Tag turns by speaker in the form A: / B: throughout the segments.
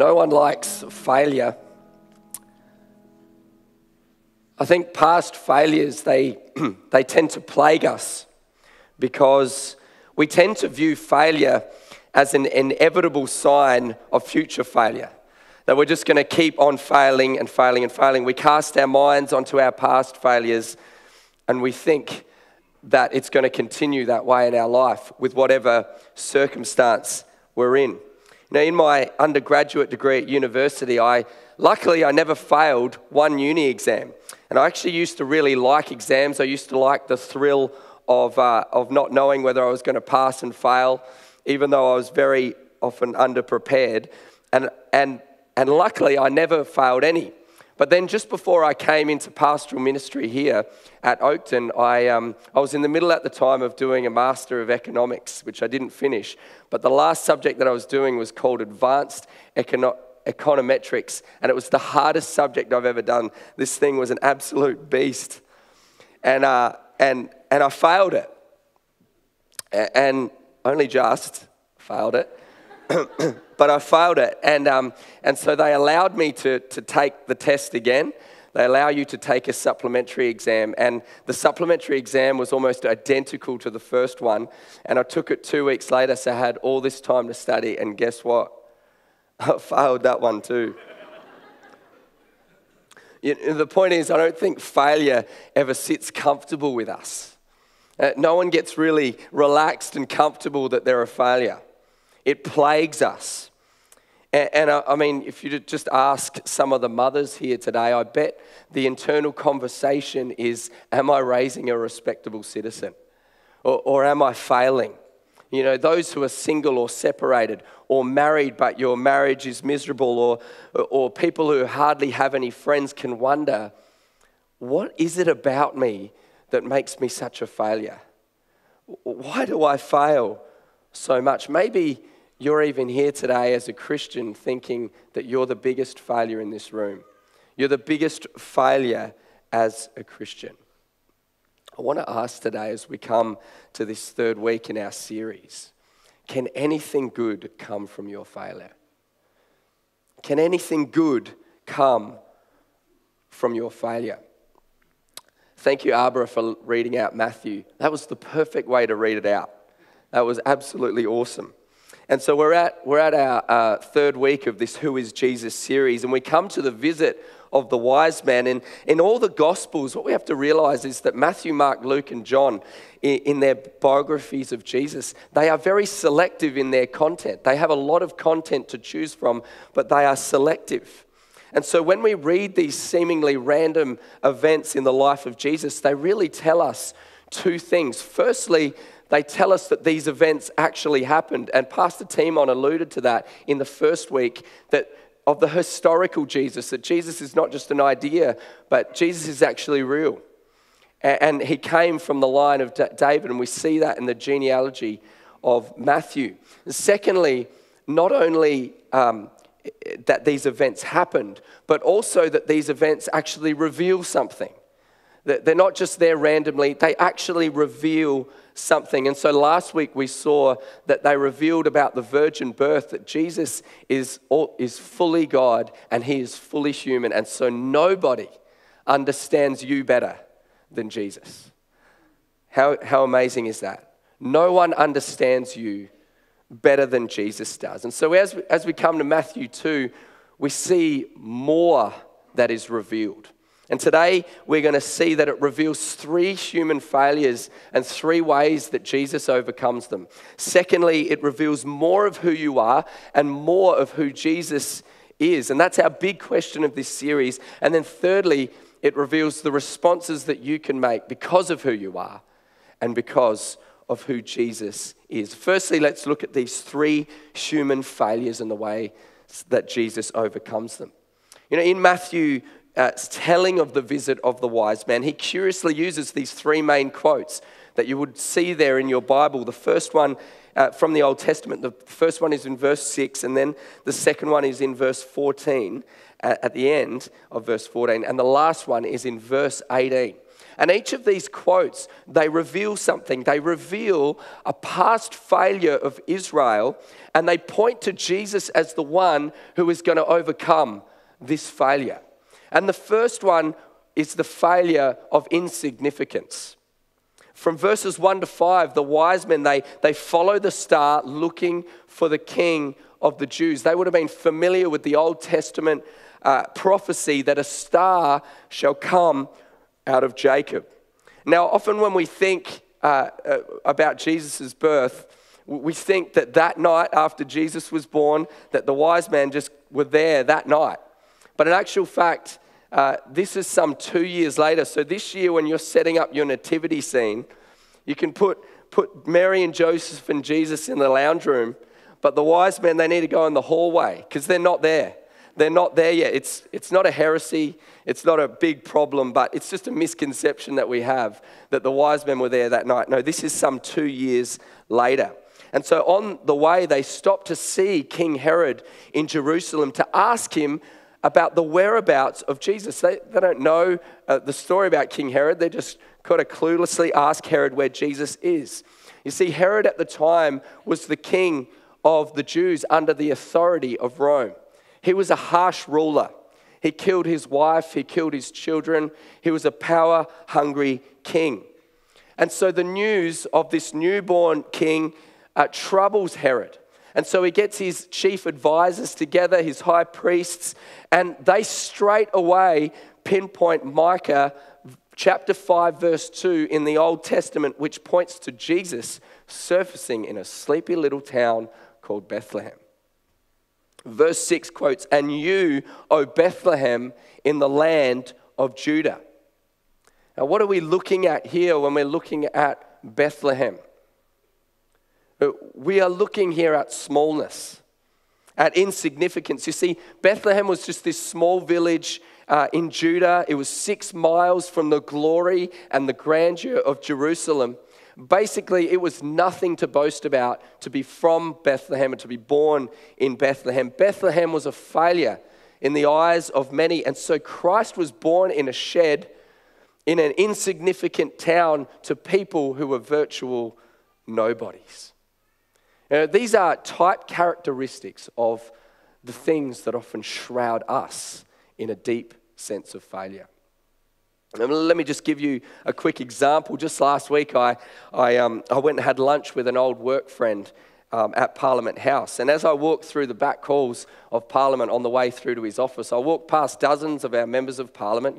A: No one likes failure. I think past failures, they tend to plague us because we tend to view failure as an inevitable sign of future failure. That we're just going to keep on failing and failing and failing. We cast our minds onto our past failures and we think that it's going to continue that way in our life with whatever circumstance we're in. Now, in my undergraduate degree at university, luckily I never failed one uni exam. And I actually used to really like exams. I used to like the thrill of not knowing whether I was going to pass and fail, even though I was very often underprepared. And luckily I never failed any. But then just before I came into pastoral ministry here at Oakton, I was in the middle at the time of doing a Master of Economics, which I didn't finish. But the last subject that I was doing was called Advanced Econometrics, and it was the hardest subject I've ever done. This thing was an absolute beast. And I failed it. And only just failed it. But I failed it, and so they allowed me to take the test again. They allow you to take a supplementary exam, and the supplementary exam was almost identical to the first one, and I took it 2 weeks later, so I had all this time to study, and guess what? I failed that one too. The point is, I don't think failure ever sits comfortable with us. No one gets really relaxed and comfortable that they're a failure. It plagues us. And I mean, if you just ask some of the mothers here today, I bet the internal conversation is, am I raising a respectable citizen? Or am I failing? You know, those who are single or separated or married, but your marriage is miserable, or people who hardly have any friends can wonder, what is it about me that makes me such a failure? Why do I fail so much? Maybe you're even here today as a Christian thinking that you're the biggest failure in this room. You're the biggest failure as a Christian. I want to ask today as we come to this third week in our series, can anything good come from your failure? Can anything good come from your failure? Thank you, Arbara, for reading out Matthew. That was the perfect way to read it out. That was absolutely awesome. And so we're at our third week of this Who is Jesus series, and we come to the visit of the wise man. And in all the Gospels, what we have to realize is that Matthew, Mark, Luke, and John, in their biographies of Jesus, they are very selective in their content. They have a lot of content to choose from, but they are selective. And so when we read these seemingly random events in the life of Jesus, they really tell us two things. Firstly, they tell us that these events actually happened. And Pastor Timon alluded to that in the first week, that of the historical Jesus, that Jesus is not just an idea, but Jesus is actually real. And he came from the line of David, and we see that in the genealogy of Matthew. And secondly, not only that these events happened, but also that these events actually reveal something. That they're not just there randomly, they actually reveal something. And so last week we saw that they revealed about the virgin birth, that Jesus is fully God and he is fully human. And so nobody understands you better than Jesus. How amazing is that? No one understands you better than Jesus does. And so as we come to Matthew 2, we see more that is revealed. And today we're going to see that it reveals three human failures and three ways that Jesus overcomes them. Secondly, it reveals more of who you are and more of who Jesus is. And that's our big question of this series. And then thirdly, it reveals the responses that you can make because of who you are and because of who Jesus is. Firstly, let's look at these three human failures and the way that Jesus overcomes them. You know, in Matthew telling of the visit of the wise man, he curiously uses these three main quotes that you would see there in your Bible. The first one from the Old Testament, the first one is in verse 6, and then the second one is in verse 14, at the end of verse 14, and the last one is in verse 18. And each of these quotes, they reveal something. They reveal a past failure of Israel, and they point to Jesus as the one who is going to overcome this failure. And the first one is the failure of insignificance. From verses 1 to 5, the wise men, they follow the star looking for the king of the Jews. They would have been familiar with the Old Testament prophecy that a star shall come out of Jacob. Now, often when we think about Jesus' birth, we think that night after Jesus was born, that the wise men just were there that night. But in actual fact, this is some 2 years later. So this year, when you're setting up your nativity scene, you can put Mary and Joseph and Jesus in the lounge room, but the wise men, they need to go in the hallway because they're not there. They're not there yet. It's not a heresy. It's not a big problem, but it's just a misconception that we have that the wise men were there that night. No, this is some 2 years later. And so on the way, they stopped to see King Herod in Jerusalem to ask him about the whereabouts of Jesus. They don't know the story about King Herod. They just kind of cluelessly ask Herod where Jesus is. You see, Herod at the time was the king of the Jews under the authority of Rome. He was a harsh ruler. He killed his wife. He killed his children. He was a power-hungry king. And so the news of this newborn king troubles Herod. And so he gets his chief advisors together, his high priests, and they straight away pinpoint Micah chapter 5, verse 2 in the Old Testament, which points to Jesus surfacing in a sleepy little town called Bethlehem. Verse 6 quotes, "And you, O Bethlehem, in the land of Judah." Now, what are we looking at here when we're looking at Bethlehem? We are looking here at smallness, at insignificance. You see, Bethlehem was just this small village in Judah. It was 6 miles from the glory and the grandeur of Jerusalem. Basically, it was nothing to boast about to be from Bethlehem and to be born in Bethlehem. Bethlehem was a failure in the eyes of many, and so Christ was born in a shed in an insignificant town to people who were virtual nobodies. These are type characteristics of the things that often shroud us in a deep sense of failure. And let me just give you a quick example. Just last week, I went and had lunch with an old work friend at Parliament House. And as I walked through the back halls of Parliament on the way through to his office, I walked past dozens of our members of Parliament,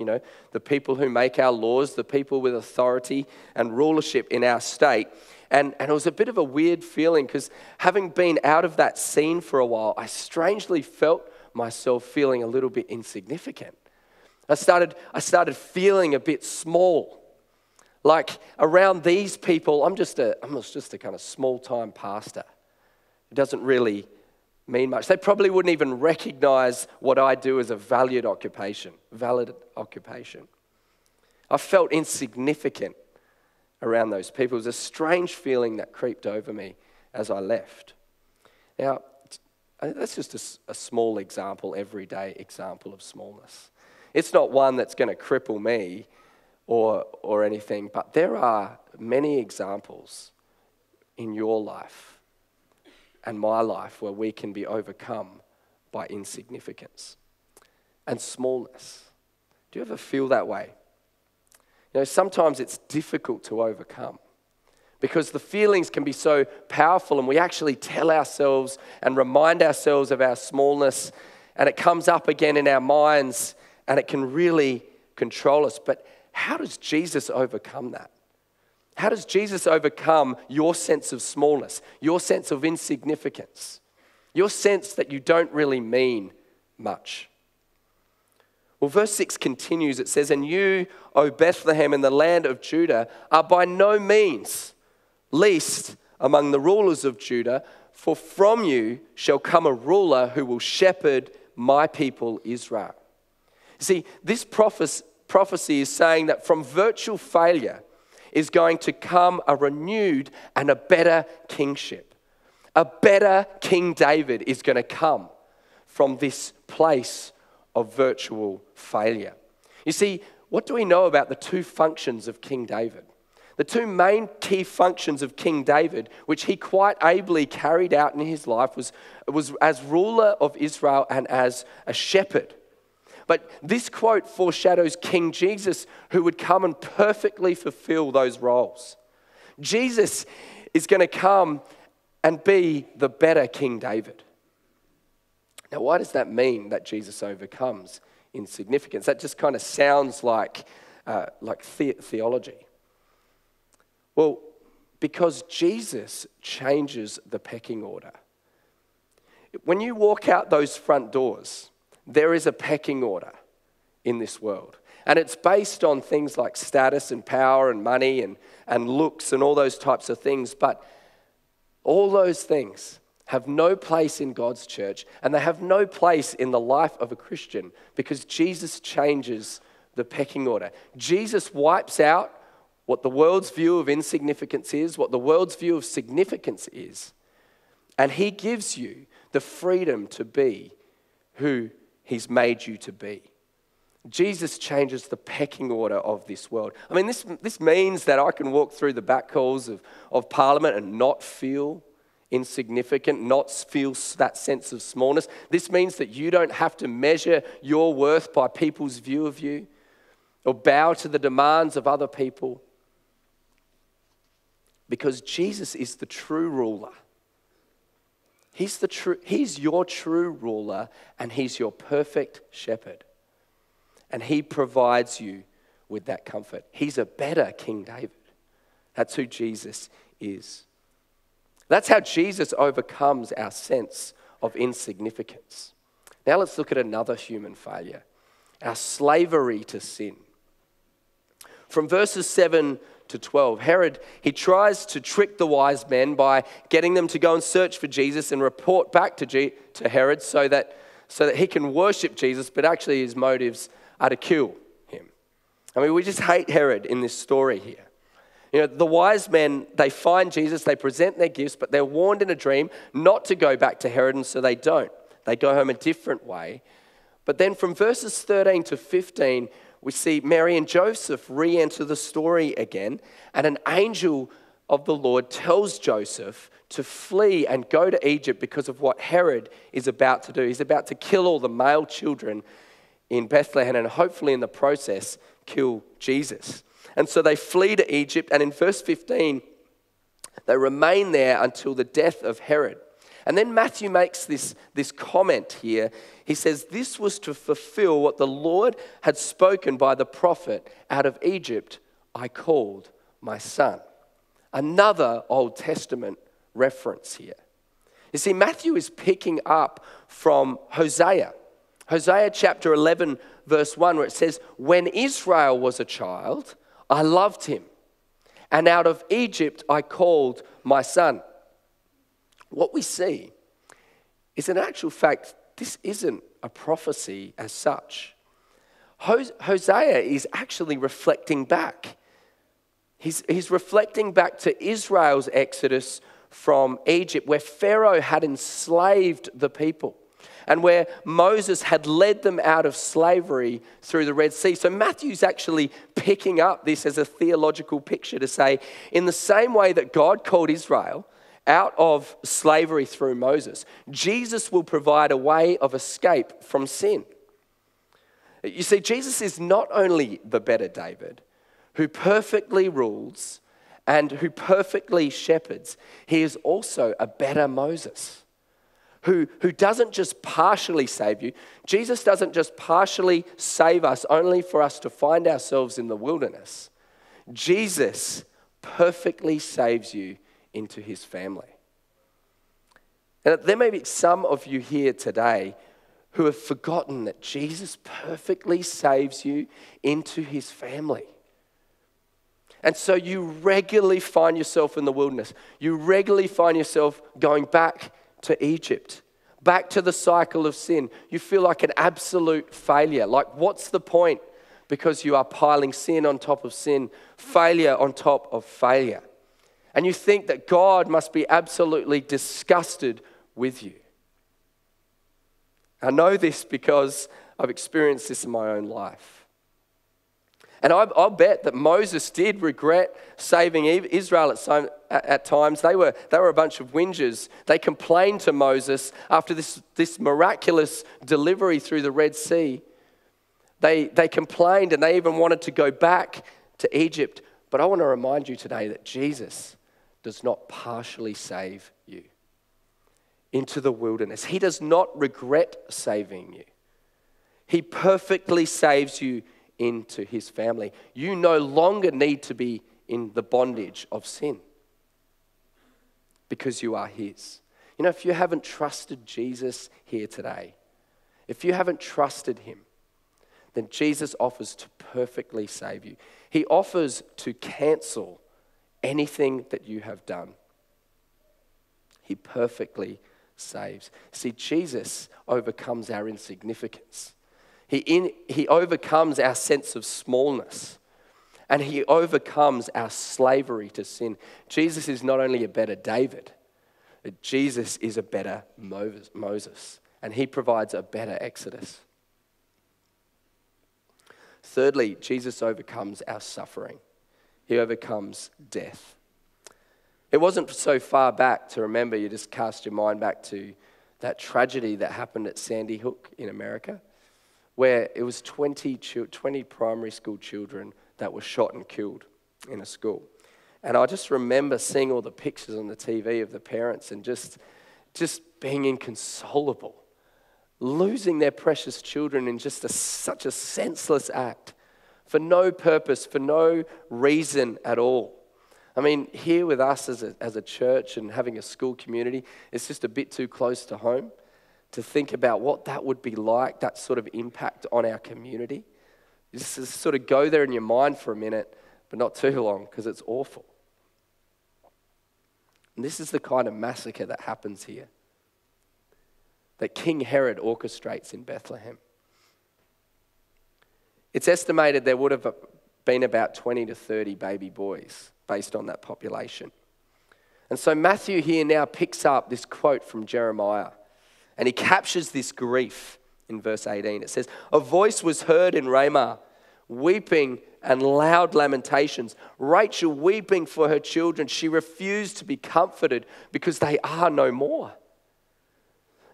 A: the people who make our laws, the people with authority and rulership in our state. And it was a bit of a weird feeling because having been out of that scene for a while, I strangely felt myself feeling a little bit insignificant. I started feeling a bit small. Like around these people, I'm just a kind of small-time pastor. It doesn't really mean much. They probably wouldn't even recognize what I do as a valid occupation. I felt insignificant around those people. It was a strange feeling that creeped over me as I left. Now, that's just a small example, everyday example of smallness. It's not one that's going to cripple me or anything, but there are many examples in your life and my life where we can be overcome by insignificance and smallness. Do you ever feel that way? Sometimes it's difficult to overcome because the feelings can be so powerful and we actually tell ourselves and remind ourselves of our smallness, and it comes up again in our minds and it can really control us. But how does Jesus overcome that? How does Jesus overcome your sense of smallness, your sense of insignificance, your sense that you don't really mean much? Well, verse 6 continues. It says, "And you, O Bethlehem, in the land of Judah, are by no means least among the rulers of Judah, for from you shall come a ruler who will shepherd my people Israel." See, this prophecy is saying that from virtual failure is going to come a renewed and a better kingship. A better King David is going to come from this place of virtual failure. You see, what do we know about the two functions of King David? The two main key functions of King David, which he quite ably carried out in his life, was as ruler of Israel and as a shepherd. But this quote foreshadows King Jesus, who would come and perfectly fulfill those roles. Jesus is going to come and be the better King David. Now, why does that mean that Jesus overcomes insignificance? That just kind of sounds like theology. Well, because Jesus changes the pecking order. When you walk out those front doors, there is a pecking order in this world. And it's based on things like status and power and money and looks and all those types of things. But all those things have no place in God's church, and they have no place in the life of a Christian, because Jesus changes the pecking order. Jesus wipes out what the world's view of insignificance is, what the world's view of significance is, and he gives you the freedom to be who he's made you to be. Jesus changes the pecking order of this world. I mean, this means that I can walk through the back halls of Parliament and not feel insignificant, not feel that sense of smallness. This means that you don't have to measure your worth by people's view of you or bow to the demands of other people. Because Jesus is the true ruler. He's your true ruler, and he's your perfect shepherd. And he provides you with that comfort. He's a better King David. That's who Jesus is. That's how Jesus overcomes our sense of insignificance. Now let's look at another human failure, our slavery to sin. From verses 7 to 12, Herod, he tries to trick the wise men by getting them to go and search for Jesus and report back to Herod so that he can worship Jesus, but actually his motives are to kill him. I mean, we just hate Herod in this story here. You know, the wise men, they find Jesus, they present their gifts, but they're warned in a dream not to go back to Herod, and so they don't. They go home a different way. But then from verses 13 to 15, we see Mary and Joseph re-enter the story again, and an angel of the Lord tells Joseph to flee and go to Egypt because of what Herod is about to do. He's about to kill all the male children in Bethlehem and hopefully in the process kill Jesus. And so they flee to Egypt, and in verse 15, they remain there until the death of Herod. And then Matthew makes this comment here. He says, this was to fulfill what the Lord had spoken by the prophet, out of Egypt I called my son. Another Old Testament reference here. You see, Matthew is picking up from Hosea. Hosea chapter 11, verse 1, where it says, when Israel was a child, I loved him, and out of Egypt I called my son. What we see is, in actual fact, this isn't a prophecy as such. Hosea is actually reflecting back. He's reflecting back to Israel's exodus from Egypt, where Pharaoh had enslaved the people and where Moses had led them out of slavery through the Red Sea. So Matthew's actually picking up this as a theological picture to say, in the same way that God called Israel out of slavery through Moses, Jesus will provide a way of escape from sin. You see, Jesus is not only the better David, who perfectly rules and who perfectly shepherds, he is also a better Moses, who doesn't just partially save you. Jesus doesn't just partially save us only for us to find ourselves in the wilderness. Jesus perfectly saves you into his family. And there may be some of you here today who have forgotten that Jesus perfectly saves you into his family. And so you regularly find yourself in the wilderness. You regularly find yourself going back to Egypt, back to the cycle of sin. You feel like an absolute failure. Like, what's the point? Because you are piling sin on top of sin, failure on top of failure. And you think that God must be absolutely disgusted with you. I know this because I've experienced this in my own life. And I'll bet that Moses did regret saving Israel at times. They were a bunch of whingers. They complained to Moses after this miraculous delivery through the Red Sea. They complained and they even wanted to go back to Egypt. But I want to remind you today that Jesus does not partially save you into the wilderness. He does not regret saving you. He perfectly saves you into his family. You no longer need to be in the bondage of sin because you are his. You know, if you haven't trusted Jesus here today, if you haven't trusted him, then Jesus offers to perfectly save you. He offers to cancel anything that you have done. He perfectly saves. See, Jesus overcomes our insignificance. He overcomes our sense of smallness, and he overcomes our slavery to sin. Jesus is not only a better David, but Jesus is a better Moses, and he provides a better Exodus. Thirdly, Jesus overcomes our suffering. He overcomes death. It wasn't so far back to remember, you just cast your mind back to that tragedy that happened at Sandy Hook in America, where it was 20 primary school children that were shot and killed in a school. And I just remember seeing all the pictures on the TV of the parents and just being inconsolable, losing their precious children in just such a senseless act for no purpose, for no reason at all. I mean, here with us as a church and having a school community, it's just a bit too close to home to think about what that would be like, that sort of impact on our community. Just sort of go there in your mind for a minute, but not too long, because it's awful. And this is the kind of massacre that happens here, that King Herod orchestrates in Bethlehem. It's estimated there would have been about 20 to 30 baby boys based on that population. And so Matthew here now picks up this quote from Jeremiah, and he captures this grief in verse 18. It says, "A voice was heard in Ramah, weeping and loud lamentations. Rachel weeping for her children. She refused to be comforted because they are no more."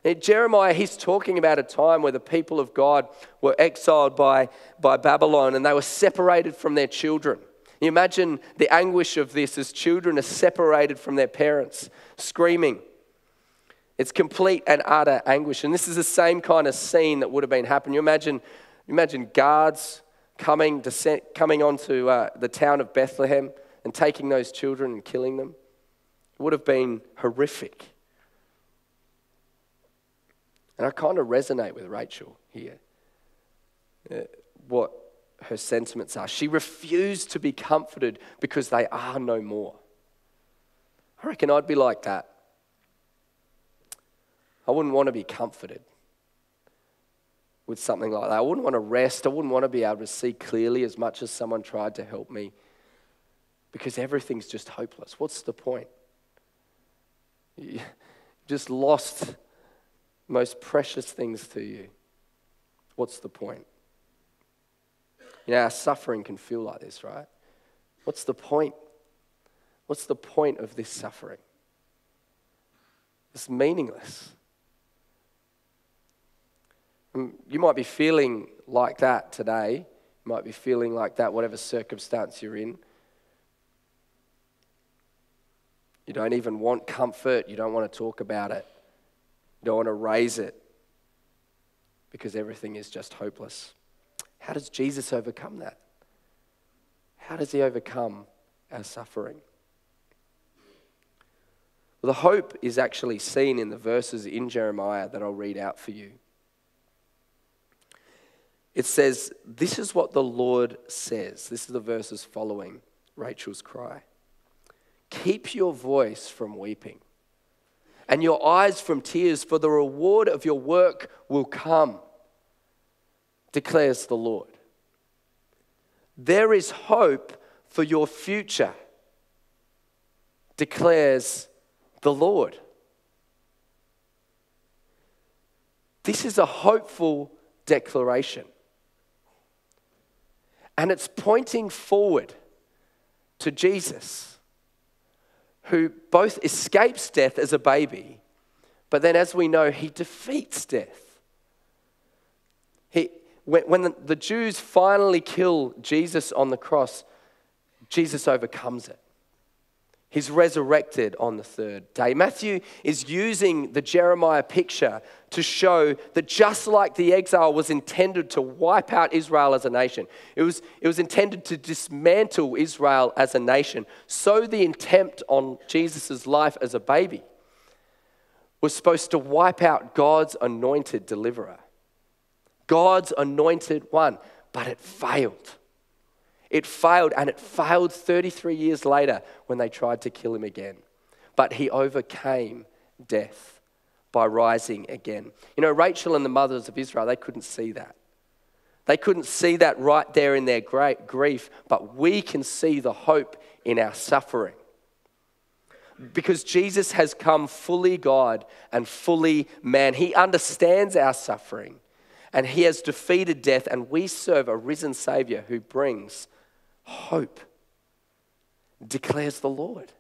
A: In Jeremiah, he's talking about a time where the people of God were exiled by Babylon and they were separated from their children. You imagine the anguish of this as children are separated from their parents, screaming. It's complete and utter anguish. And this is the same kind of scene that would have been happening. You imagine guards coming onto the town of Bethlehem and taking those children and killing them. It would have been horrific. And I kind of resonate with Rachel here, what her sentiments are. She refused to be comforted because they are no more. I reckon I'd be like that. I wouldn't want to be comforted with something like that. I wouldn't want to rest. I wouldn't want to be able to see clearly as much as someone tried to help me, because everything's just hopeless. What's the point? You just lost most precious things to you. What's the point? You know, our suffering can feel like this, right? What's the point? What's the point of this suffering? It's meaningless. You might be feeling like that today. You might be feeling like that, whatever circumstance you're in. You don't even want comfort. You don't want to talk about it. You don't want to raise it because everything is just hopeless. How does Jesus overcome that? How does he overcome our suffering? Well, the hope is actually seen in the verses in Jeremiah that I'll read out for you. It says, "This is what the Lord says." This is the verses following Rachel's cry. "Keep your voice from weeping and your eyes from tears, for the reward of your work will come, declares the Lord. There is hope for your future, declares the Lord." This is a hopeful declaration. And it's pointing forward to Jesus, who both escapes death as a baby, but then, as we know, he defeats death. When the Jews finally kill Jesus on the cross, Jesus overcomes it. He's resurrected on the third day. Matthew is using the Jeremiah picture to show that just like the exile was intended to wipe out Israel as a nation, it was intended to dismantle Israel as a nation, so the attempt on Jesus' life as a baby was supposed to wipe out God's anointed deliverer, God's anointed one, but it failed. It failed, and it failed 33 years later when they tried to kill him again. But he overcame death by rising again. You know, Rachel and the mothers of Israel, they couldn't see that. They couldn't see that right there in their great grief, but we can see the hope in our suffering. Because Jesus has come fully God and fully man. He understands our suffering, and he has defeated death, and we serve a risen Savior who brings hope, declares the Lord.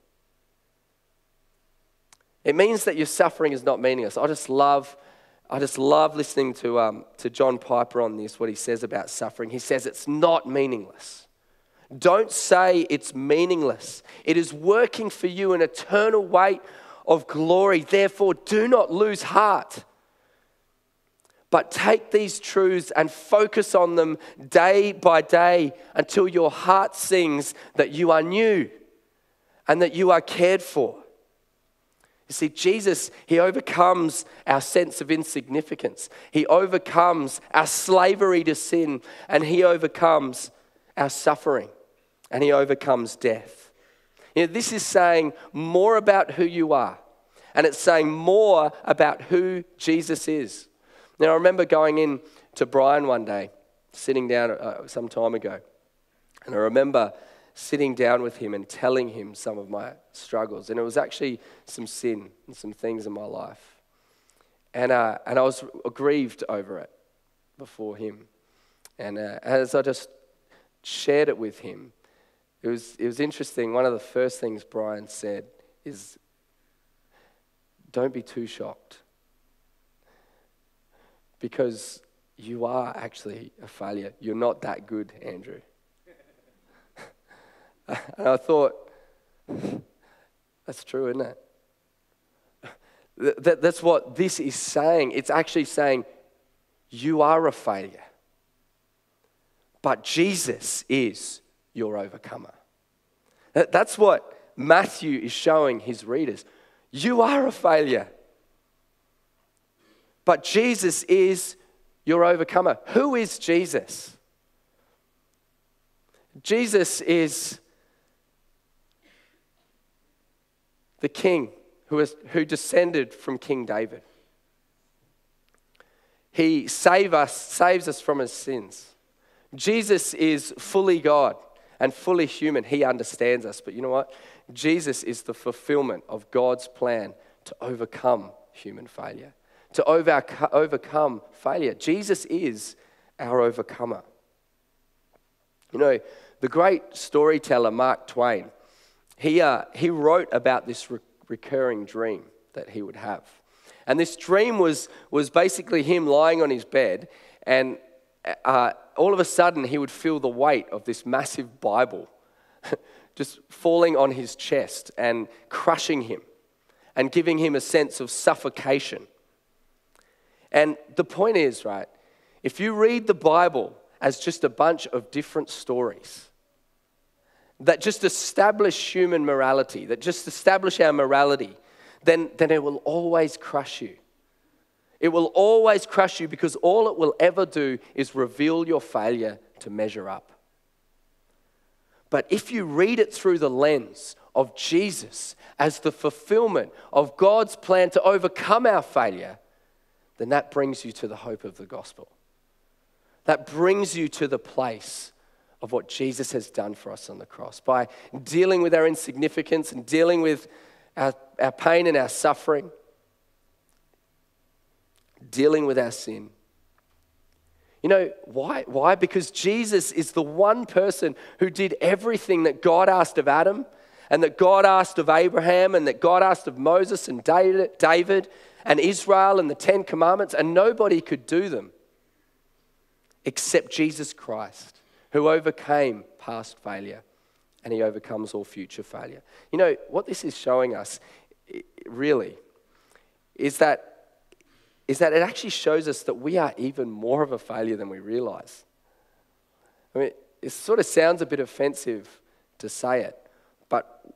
A: It means that your suffering is not meaningless. I just love listening to John Piper on this, what he says about suffering. He says it's not meaningless. Don't say it's meaningless. It is working for you an eternal weight of glory. Therefore, do not lose heart. But take these truths and focus on them day by day until your heart sings that you are new and that you are cared for. You see, Jesus, he overcomes our sense of insignificance. He overcomes our slavery to sin, and he overcomes our suffering, and he overcomes death. You know, this is saying more about who you are, and it's saying more about who Jesus is. Now, I remember going in to Brian one day, sitting down some time ago, and I remember sitting down with him and telling him some of my struggles, and it was actually some sin and some things in my life, and I was grieved over it before him, and as I just shared it with him, it was interesting. One of the first things Brian said is, "Don't be too shocked. Because you are actually a failure. You're not that good, Andrew." And I thought, that's true, isn't it? That's what this is saying. It's actually saying, you are a failure. But Jesus is your overcomer. That's what Matthew is showing his readers. You are a failure. But Jesus is your overcomer. Who is Jesus? Jesus is the king who descended from King David. He saves us from his sins. Jesus is fully God and fully human. He understands us. But you know what? Jesus is the fulfillment of God's plan to overcome human failure. To overcome failure. Jesus is our overcomer. You know, the great storyteller Mark Twain, he wrote about this recurring dream that he would have. And this dream was basically him lying on his bed, and all of a sudden he would feel the weight of this massive Bible just falling on his chest and crushing him and giving him a sense of suffocation. And the point is, right, if you read the Bible as just a bunch of different stories that just establish human morality, that just establish our morality, then it will always crush you. It will always crush you because all it will ever do is reveal your failure to measure up. But if you read it through the lens of Jesus as the fulfillment of God's plan to overcome our failure, then that brings you to the hope of the gospel. That brings you to the place of what Jesus has done for us on the cross. By dealing with our insignificance and dealing with our pain and our suffering, dealing with our sin, You know, why? Why? Because Jesus is the one person who did everything that God asked of Adam and that God asked of Abraham and that God asked of Moses and David and Israel and the 10 Commandments, and nobody could do them except Jesus Christ, who overcame past failure and he overcomes all future failure. You know, what this is showing us really is that it actually shows us that we are even more of a failure than we realize. I mean, it sort of sounds a bit offensive to say it, but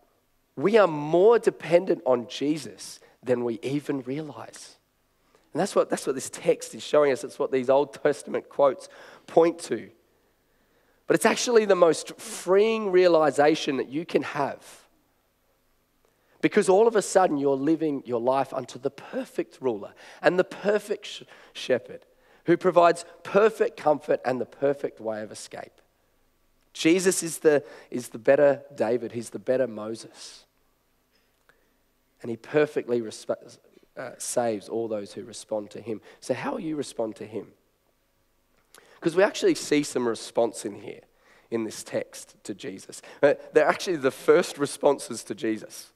A: we are more dependent on Jesus than we even realize. And that's what this text is showing us. It's what these Old Testament quotes point to. But it's actually the most freeing realization that you can have. Because all of a sudden you're living your life unto the perfect ruler and the perfect shepherd who provides perfect comfort and the perfect way of escape. Jesus is the better David. He's the better Moses. And he perfectly saves all those who respond to him. So how will you respond to him? Because we actually see some response in here, in this text to Jesus. They're actually the first responses to Jesus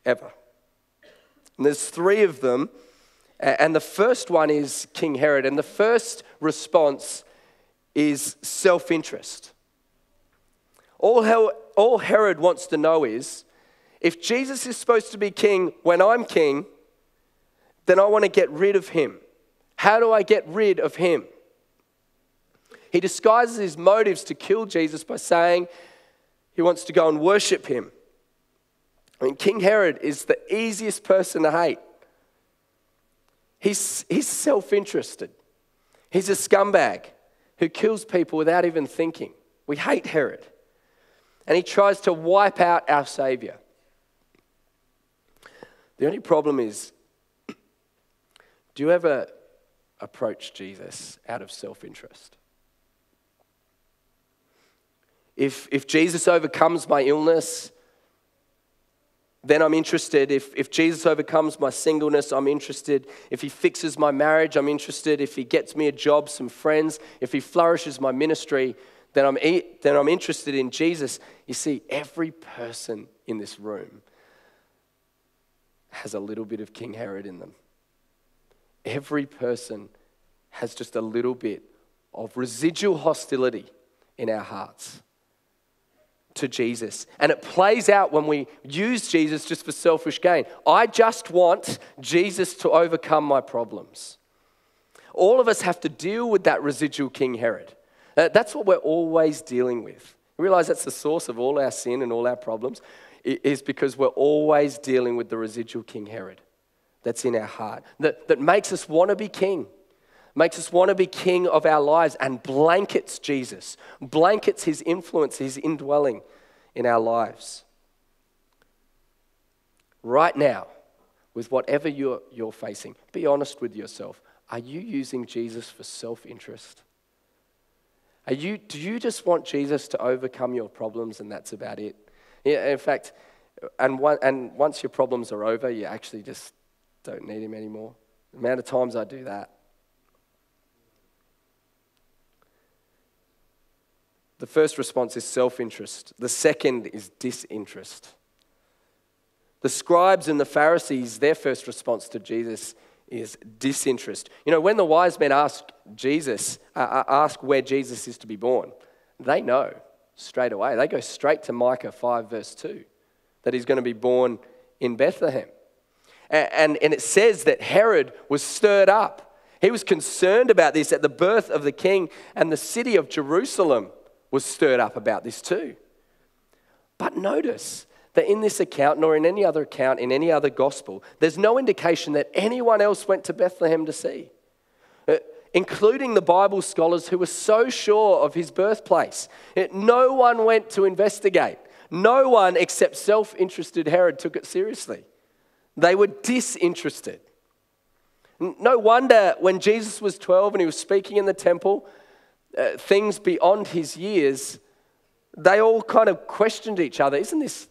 A: ever. And there's 3 of them. And the first one is King Herod. And the first response is self-interest. All Herod wants to know is, if Jesus is supposed to be king when I'm king, then I want to get rid of him. How do I get rid of him? He disguises his motives to kill Jesus by saying he wants to go and worship him. I mean, King Herod is the easiest person to hate. He's self-interested. He's a scumbag who kills people without even thinking. We hate Herod. And he tries to wipe out our Savior. The only problem is, do you ever approach Jesus out of self-interest? If Jesus overcomes my illness, then I'm interested. If Jesus overcomes my singleness, I'm interested. If he fixes my marriage, I'm interested. If he gets me a job, some friends, if he flourishes my ministry, then I'm interested in Jesus. You see, every person in this room has a little bit of King Herod in them. Every person has just a little bit of residual hostility in our hearts to Jesus. And it plays out when we use Jesus just for selfish gain. I just want Jesus to overcome my problems. All of us have to deal with that residual King Herod. That's what we're always dealing with. You realize that's the source of all our sin and all our problems, is because we're always dealing with the residual King Herod that's in our heart, that makes us want to be king, makes us want to be king of our lives, and blankets Jesus, blankets his influence, his indwelling in our lives. Right now, with whatever you're facing, be honest with yourself. Are you using Jesus for self-interest? Do you just want Jesus to overcome your problems and that's about it? Yeah, in fact, and once your problems are over, you actually just don't need him anymore. The amount of times I do that. The first response is self-interest. The second is disinterest. The scribes and the Pharisees, their first response to Jesus is disinterest. You know, when the wise men ask where Jesus is to be born, they know straight away. They go straight to Micah 5 verse 2, that he's going to be born in Bethlehem. And it says that Herod was stirred up. He was concerned about this at the birth of the king, and the city of Jerusalem was stirred up about this too. But notice that in this account, nor in any other account, in any other gospel, there's no indication that anyone else went to Bethlehem to see, including the Bible scholars who were so sure of his birthplace. No one went to investigate. No one except self-interested Herod took it seriously. They were disinterested. No wonder when Jesus was 12 and he was speaking in the temple, things beyond his years, they all kind of questioned each other. Isn't this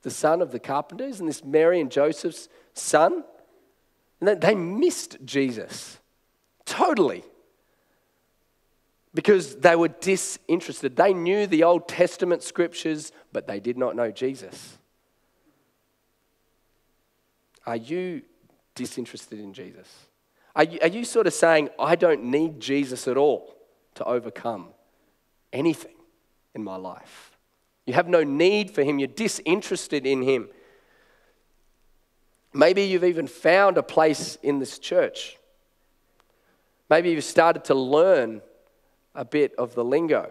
A: the son of the carpenter? Isn't this Mary and Joseph's son? And they missed Jesus. Totally. Because they were disinterested. They knew the Old Testament scriptures, but they did not know Jesus. Are you disinterested in Jesus? Are you sort of saying, I don't need Jesus at all to overcome anything in my life? You have no need for him. You're disinterested in him. Maybe you've even found a place in this church. Maybe you've started to learn a bit of the lingo.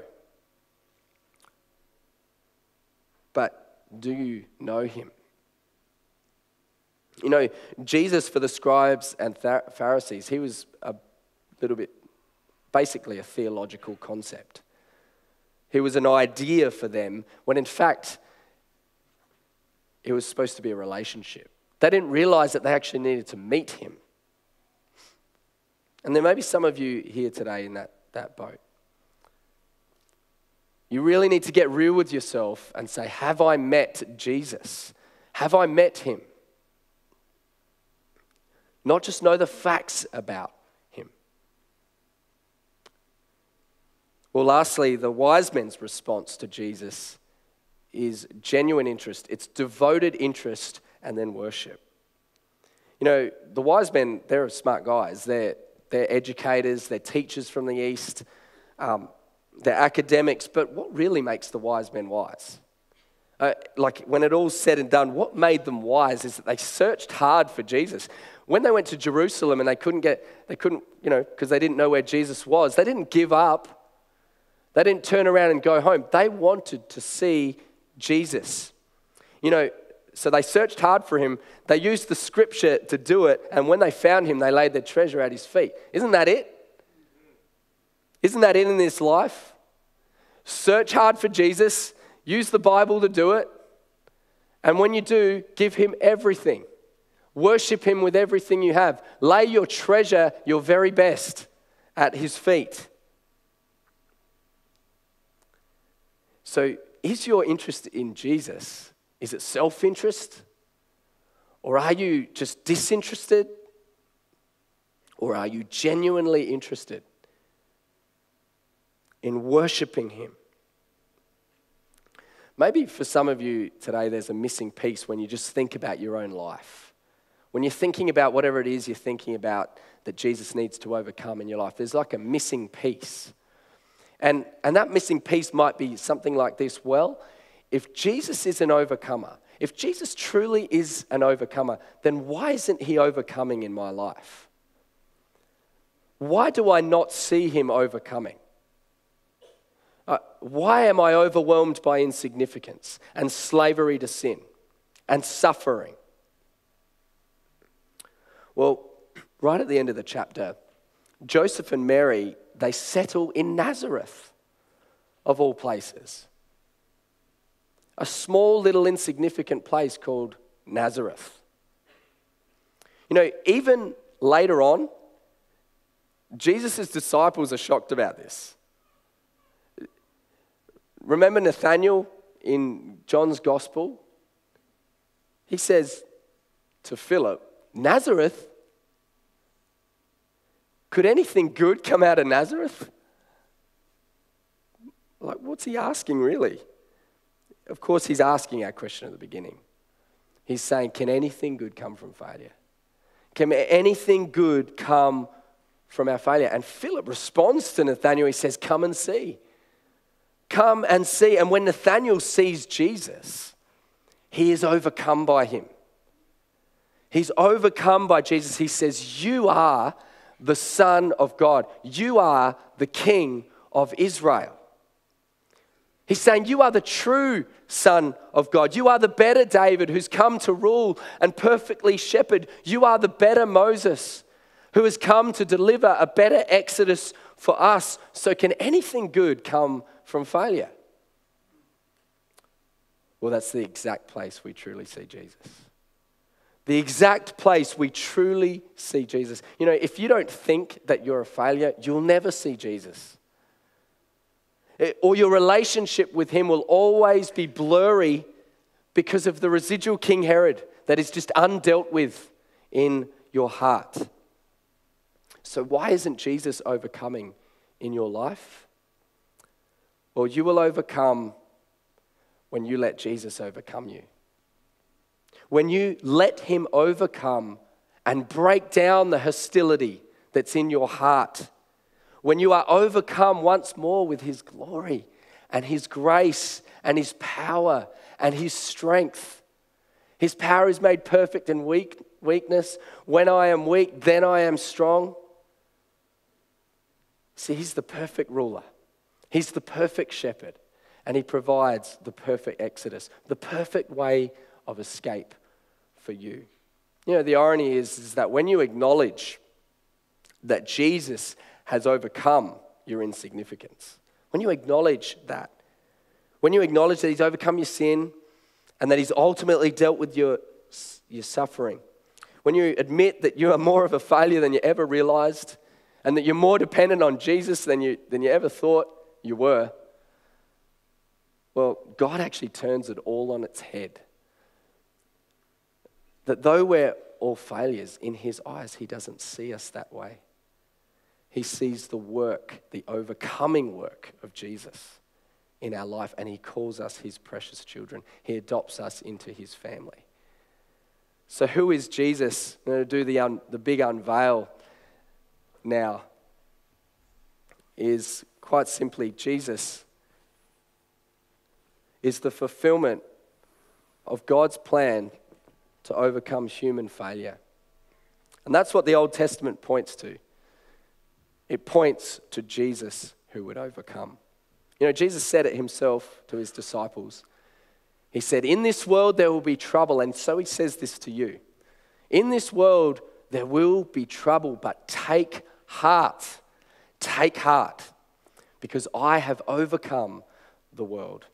A: But do you know him? You know, Jesus, for the scribes and Pharisees, he was a little bit, basically a theological concept. He was an idea for them, when in fact, it was supposed to be a relationship. They didn't realize that they actually needed to meet him. And there may be some of you here today in that boat. You really need to get real with yourself and say, have I met Jesus? Have I met him? Not just know the facts about him. Well, lastly, the wise men's response to Jesus is genuine interest. It's devoted interest and then worship. You know, the wise men, they're smart guys. They're educators, they're teachers from the East. They're academics, but what really makes the wise men wise? Like when it all's said and done, what made them wise is that they searched hard for Jesus. When they went to Jerusalem and they couldn't, because they didn't know where Jesus was, they didn't give up. They didn't turn around and go home. They wanted to see Jesus. You know, so they searched hard for him. They used the scripture to do it. And when they found him, they laid their treasure at his feet. Isn't that it? Isn't that it in this life? Search hard for Jesus. Use the Bible to do it. And when you do, give him everything. Worship him with everything you have. Lay your treasure, your very best, at his feet. So, is your interest in Jesus, is it self-interest? Or are you just disinterested? Or are you genuinely interested in worshiping him? Maybe for some of you today, there's a missing piece when you just think about your own life. When you're thinking about whatever it is you're thinking about that Jesus needs to overcome in your life, there's like a missing piece. And that missing piece might be something like this. Well, if Jesus is an overcomer, if Jesus truly is an overcomer, then why isn't he overcoming in my life? Why do I not see him overcoming? Why am I overwhelmed by insignificance and slavery to sin and suffering? Well, right at the end of the chapter, Joseph and Mary, they settle in Nazareth, of all places. A small little insignificant place called Nazareth. You know, even later on, Jesus' disciples are shocked about this. Remember Nathanael in John's Gospel? He says to Philip, Nazareth? Could anything good come out of Nazareth? Like, what's he asking really? Of course, he's asking our question at the beginning. He's saying, can anything good come from failure? Can anything good come from our failure? And Philip responds to Nathanael. He says, come and see. Come and see. And when Nathanael sees Jesus, he is overcome by him. He's overcome by Jesus. He says, you are the Son of God. You are the King of Israel. He's saying, you are the true Son of God. You are the better David who's come to rule and perfectly shepherd. You are the better Moses who has come to deliver a better Exodus for us. So can anything good come from failure? Well, that's the exact place we truly see Jesus. The exact place we truly see Jesus. You know, if you don't think that you're a failure, you'll never see Jesus. Or your relationship with him will always be blurry because of the residual King Herod that is just undealt with in your heart. So why isn't Jesus overcoming in your life? Well, you will overcome when you let Jesus overcome you. When you let him overcome and break down the hostility that's in your heart. When you are overcome once more with his glory and his grace and his power and his strength. His power is made perfect in weakness. When I am weak, then I am strong. See, he's the perfect ruler. He's the perfect shepherd. And he provides the perfect exodus, the perfect way of escape for you. You know, the irony is that when you acknowledge that Jesus has overcome your insignificance, when you acknowledge that, when you acknowledge that he's overcome your sin and that he's ultimately dealt with your suffering, when you admit that you are more of a failure than you ever realized and that you're more dependent on Jesus than you ever thought you were, well, God actually turns it all on its head. That though we're all failures, in his eyes, he doesn't see us that way. He sees the work, the overcoming work of Jesus in our life, and he calls us his precious children. He adopts us into his family. So who is Jesus? I'm going to do the big unveil now. Is quite simply, Jesus is the fulfillment of God's plan to overcome human failure. And that's what the Old Testament points to. It points to Jesus who would overcome. You know, Jesus said it himself to his disciples. He said, in this world there will be trouble, and so he says this to you. In this world there will be trouble, but take heart, because I have overcome the world.